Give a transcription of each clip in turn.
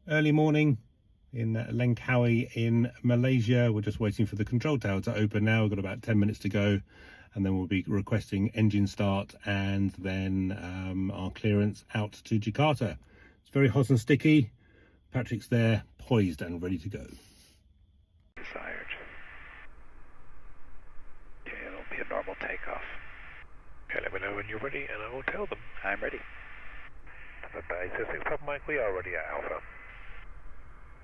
Early morning in Langkawi in Malaysia. We're just waiting for the control tower to open now. We've got about 10 minutes to go, and then we'll be requesting engine start and then our clearance out to Jakarta. It's very hot and sticky. Patrick's there, poised and ready to go. Desired. Okay, it'll be a normal takeoff. Okay, let me know when you're ready and I will tell them. I'm ready. Bye. So 6 Papa Mike, we are ready at Alpha.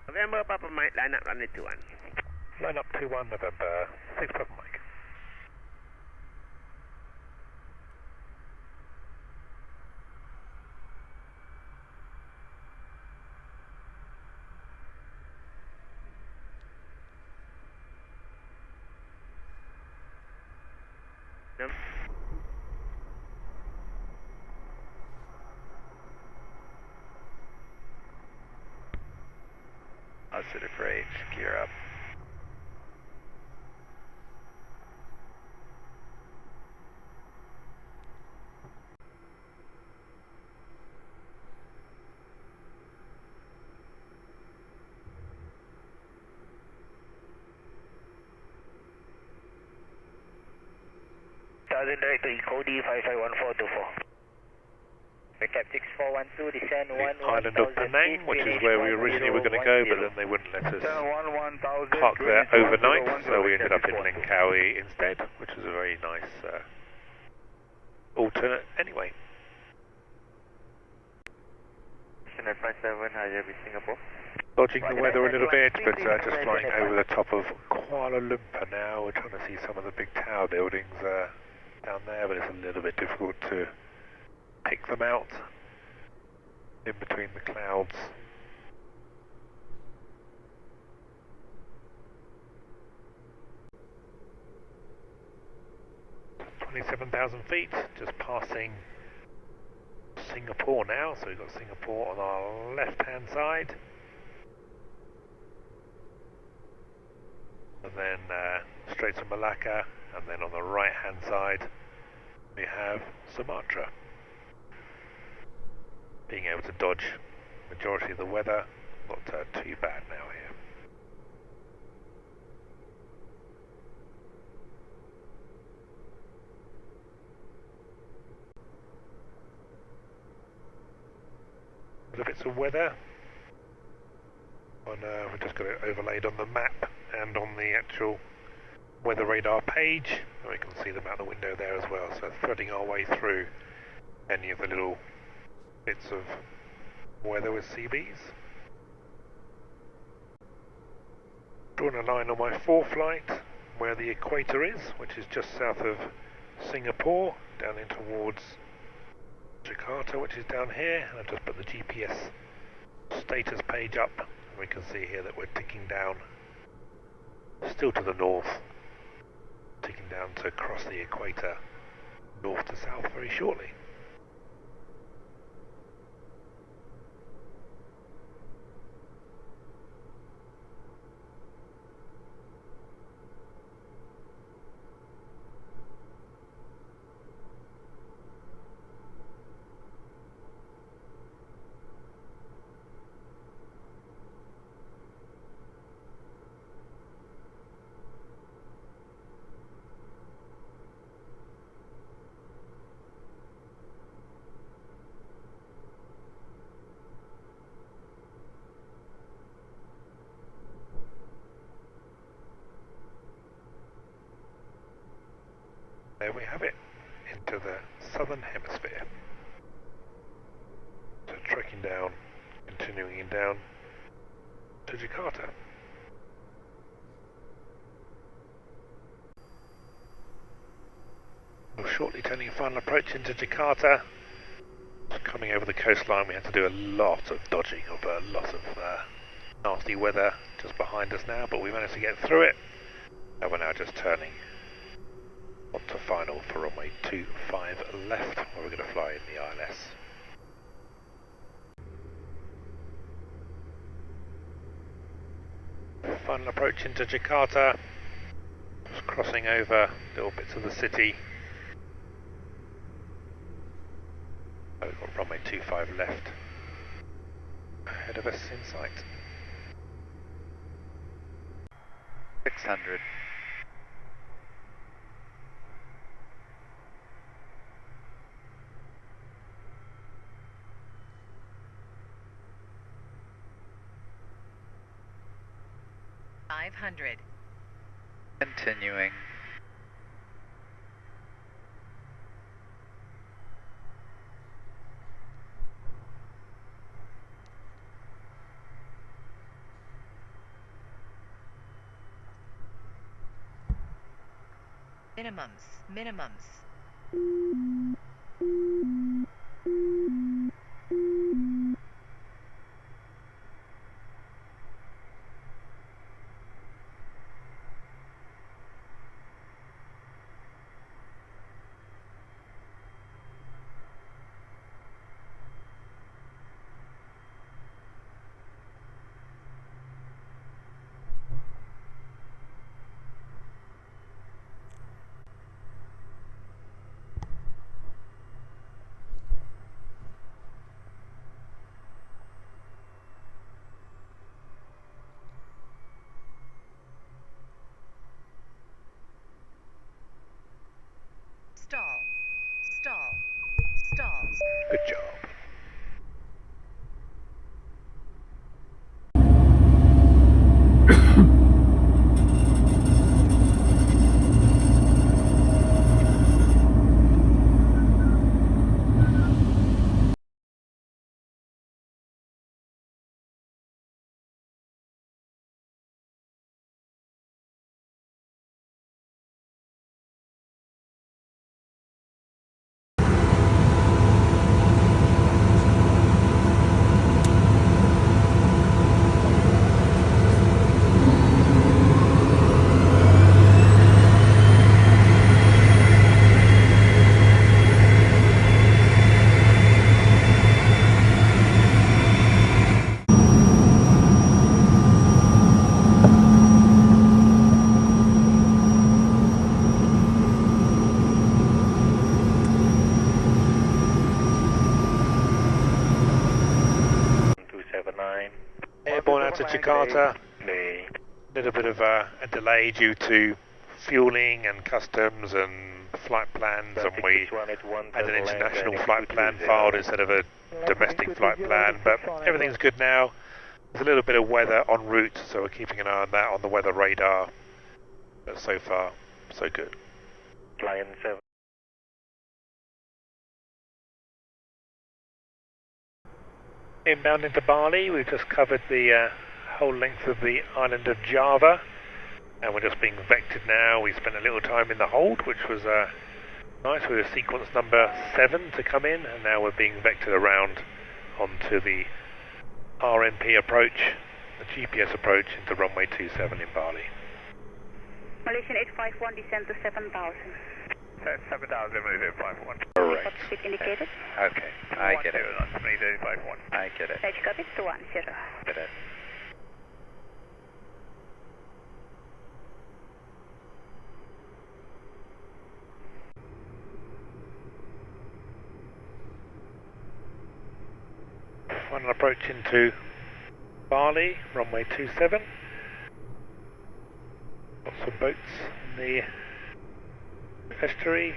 November Papa Mike, line up runway 21. Line up 21 November, 6 Papa Mike. Positive range, gear up. Direct to Eco D 551424. Recap 6412, descend 11,000 Island of Penang, which is where we originally were going to go, but then they wouldn't let us park there overnight, so we ended up in Langkawi instead, which was a very nice alternate anyway. 57, Hijabi Singapore. Dodging the weather a little bit, but just flying over the top of Kuala Lumpur now. We're trying to see some of the big tower buildings down there, but it's a little bit difficult to pick them out in between the clouds. "27,000 feet, just passing Singapore now, so we've got Singapore on our left hand side. And then Straits of Malacca, and then on the right hand side we have Sumatra. Being able to dodge majority of the weather, not too bad now here. Little bits of weather. We've just got it overlaid on the map and on the actual weather radar page, and we can see them out the window there as well, so threading our way through any of the little bits of weather with CBs. Drawing a line on my 4 flight where the equator is, which is just south of Singapore, down in towards Jakarta, which is down here, and I've just put the GPS status page up, and we can see here that we're ticking down still to the north, ticking down to cross the equator north to south very shortly. There we have it, into the southern hemisphere. So trekking down, continuing down to Jakarta. We'll shortly turning final approach into Jakarta. Coming over the coastline, we had to do a lot of dodging of a lot of nasty weather just behind us now, but we managed to get through it, and we're now just turning onto final for runway 25 left, where we're going to fly in the ILS. Final approach into Jakarta, just crossing over little bits of the city. We've got runway 25 left. ahead of us in sight. 600. Continuing. Minimums. Stall. Good job. Airborne out to Jakarta. A little bit of a delay due to fueling and customs and flight plans, and we had an international flight plan filed instead of a domestic flight plan, but everything's good now. There's a little bit of weather en route, so we're keeping an eye on that on the weather radar, but so far so good. Lion 7. Inbound into Bali, we've just covered the whole length of the island of Java, and we're just being vectored now. We spent a little time in the hold, which was nice, with a sequence number 7 to come in, and now we're being vectored around onto the RMP approach, the GPS approach into runway 27 in Bali. Malaysian 851, descend to 7,000. 7,000, Malaysia 51. Correct. Speed indicated. Okay, I get it. Malaysia 51. I get it. Edge copy, 210. Get it. Final approach into Bali, runway 27. Lots of boats in the estuary.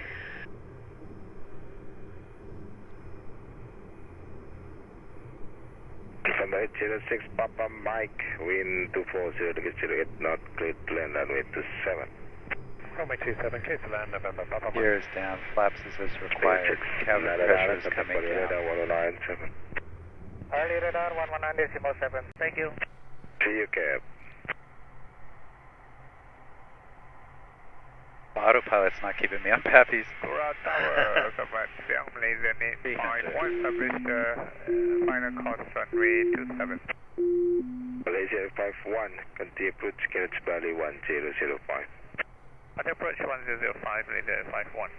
From 806 Papa Mike, wind 240 degrees 08 knot, clear to land runway 27. Runway 27, clear to land, November Papa Mike. Gears down, flaps as required. Cabin pressure is coming down. 1097. Early radar 119.7. Thank you. See you, cab. Autopilot's not keeping me on pappies. Ground Tower, command Siam Malaysia 8.1, establish final course runway 27. Malaysia 51, continue approach Kenneth Bali 1005. At approach 1005, Malaysia 51.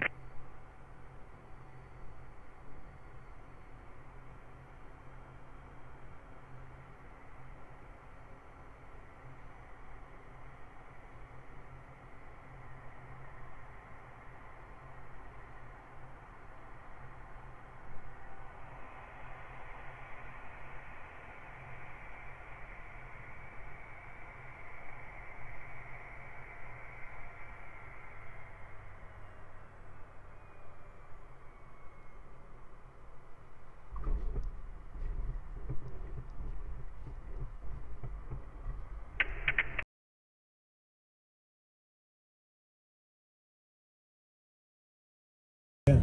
Cuisine.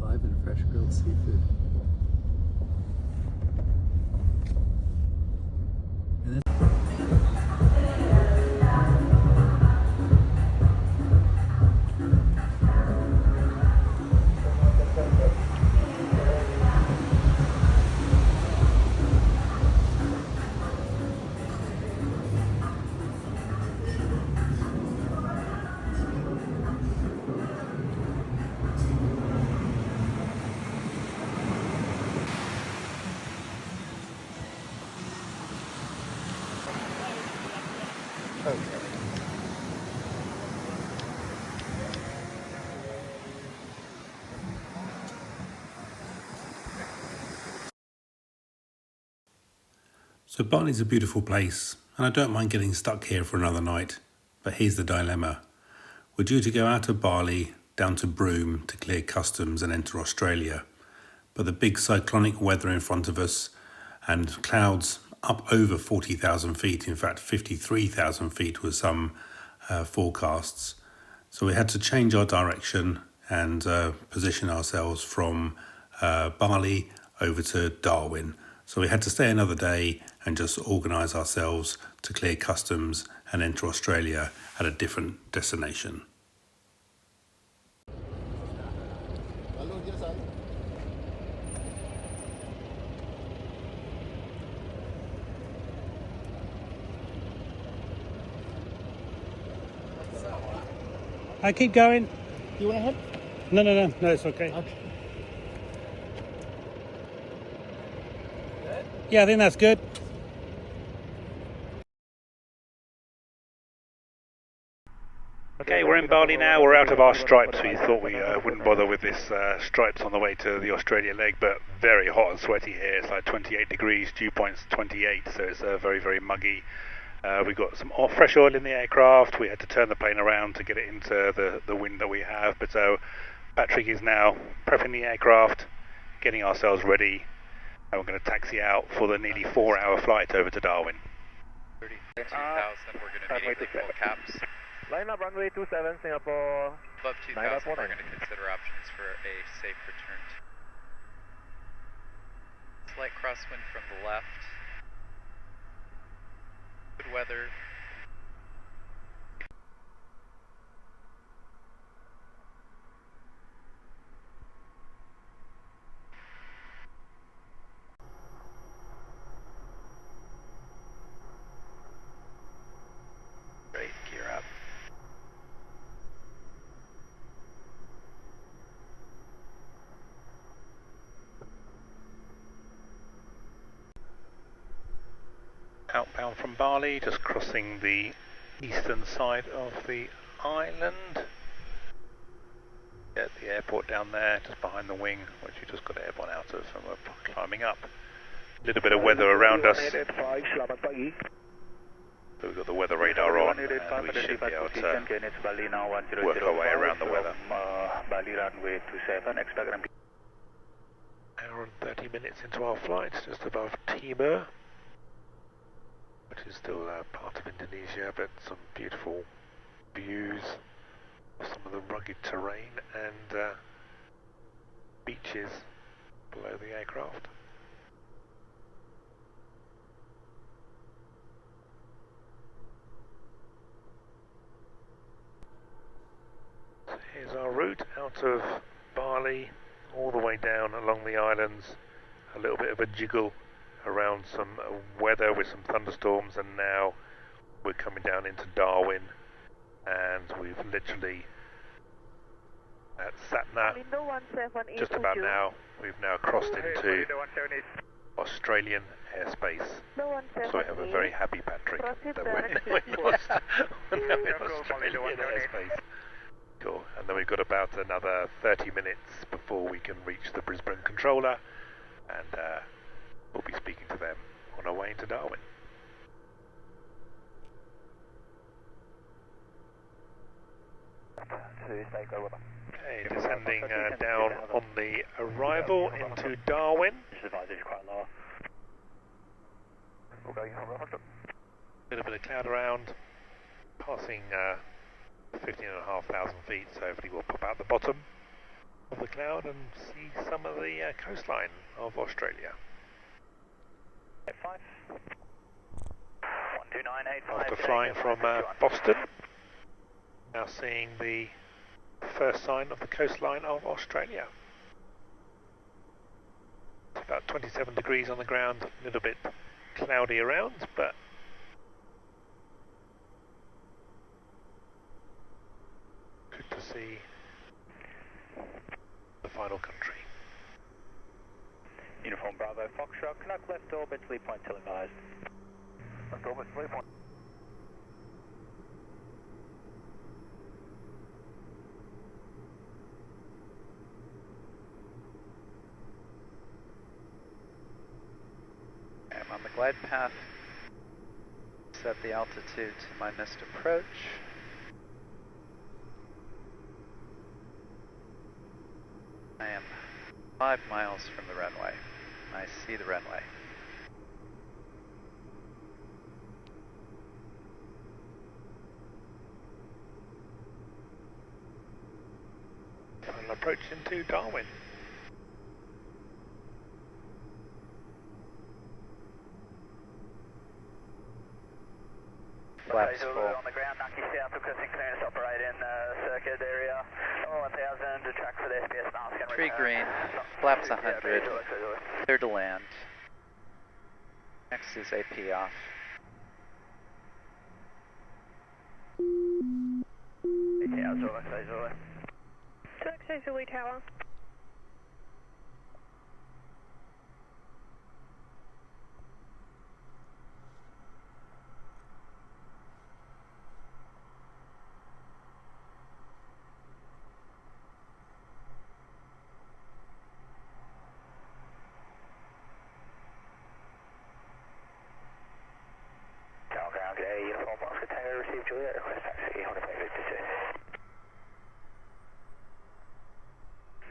Live and fresh grilled seafood. And then So Bali's a beautiful place, and I don't mind getting stuck here for another night. But here's the dilemma. We're due to go out of Bali, down to Broome to clear customs and enter Australia. But the big cyclonic weather in front of us and clouds up over 40,000 feet, in fact 53,000 feet with some forecasts. So we had to change our direction and position ourselves from Bali over to Darwin. So we had to stay another day and just organise ourselves to clear customs and enter Australia at a different destination. I keep going. you want to head? No, it's okay. Okay. Yeah, I think that's good. Okay, we're in Bali now. We're out of our stripes. We thought we wouldn't bother with this stripes on the way to the Australia leg, but very hot and sweaty here. It's like 28 degrees, dew point's 28, so it's very, very muggy. We got some fresh oil in the aircraft. We had to turn the plane around to get it into the wind that we have. But so Patrick is now prepping the aircraft, getting ourselves ready, and we're going to taxi out for the nearly 4-hour flight over to Darwin. 32,000, we're going to immediately full caps. Line up runway 27 Singapore. Above 2,000, we're going to consider options for a safe return. Slight crosswind from the left. Good weather. Great, gear up. Outbound from Bali, just crossing the eastern side of the island. At the airport down there, just behind the wing, which we just got airborne out of, and we're climbing up. A little bit of weather around us. So we've got the weather radar on, and we should be able to work our way around the weather. Bali runway 27, expect Hour and 30 minutes into our flight, just above Timur, which is still part of Indonesia, but some beautiful views of some of the rugged terrain and beaches below the aircraft. So here's our route out of Bali, all the way down along the islands, a little bit of a jiggle around some weather with some thunderstorms, and now we're coming down into Darwin, and we've literally at Satna, just about now, we've now crossed into Australian airspace. So I have a very happy Patrick that we're lost in Australian airspace. Cool, and then we've got about another 30 minutes before we can reach the Brisbane controller, and we'll be speaking to them on our way into Darwin. Okay, descending down on the arrival into Darwin. Little bit of cloud around, passing 15,500 feet, so hopefully we'll pop out the bottom of the cloud and see some of the coastline of Australia. After flying from Boston, now seeing the first sign of the coastline of Australia. It's about 27 degrees on the ground, a little bit cloudy around, but good to see the final country. Uniform Bravo Foxtrot, Canuck left orbit, lead point till advised. Left orbit, lead point. I'm on the glide path. Set the altitude to my missed approach. I am 5 miles from the runway. I see the runway. Final approach into Darwin. Flaps full. On the ground, Naki South, requesting clearance to operate in circuit area. 1000 to track for the SPS mask and 3 green, flaps 100, clear to land. Next is AP off. Yeah, Zulu. X-ray Zulu Tower. Uniform Oscar Tango, received Juliet, request taxi, on the plane Victor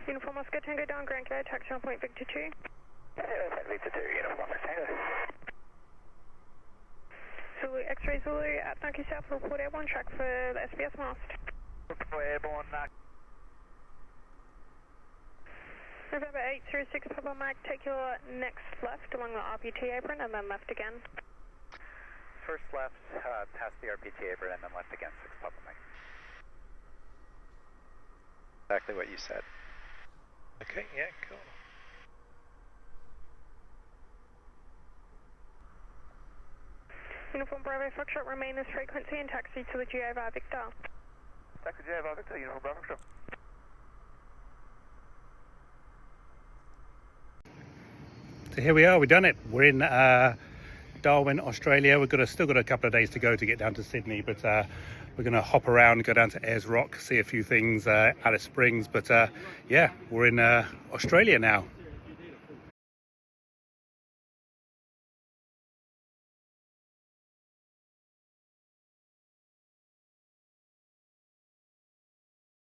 2. Uniform Oscar Tango down Grand Cloud, taxi on point Victor 2. Victor 2, Uniform Oscar Tango. Zulu X-ray Zulu at Naki South, report airborne, track for the SBS mast. Report airborne, November 806 Papa Mike, take your next left along the RPT apron and then left again. First left, past the RPT apron, and then left again, 6 Papa Mike. Exactly what you said. Okay, yeah, cool. Uniform Bravo Foxtrot, remain this frequency and taxi to the GA via Victor. Taxi GA via Victor, Uniform Bravo Foxtrot. So here we are, we've done it. We're in Darwin, Australia. Still got a couple of days to go to get down to Sydney, but we're going to hop around, go down to Ayers Rock, see a few things, Alice Springs. But yeah, we're in Australia now.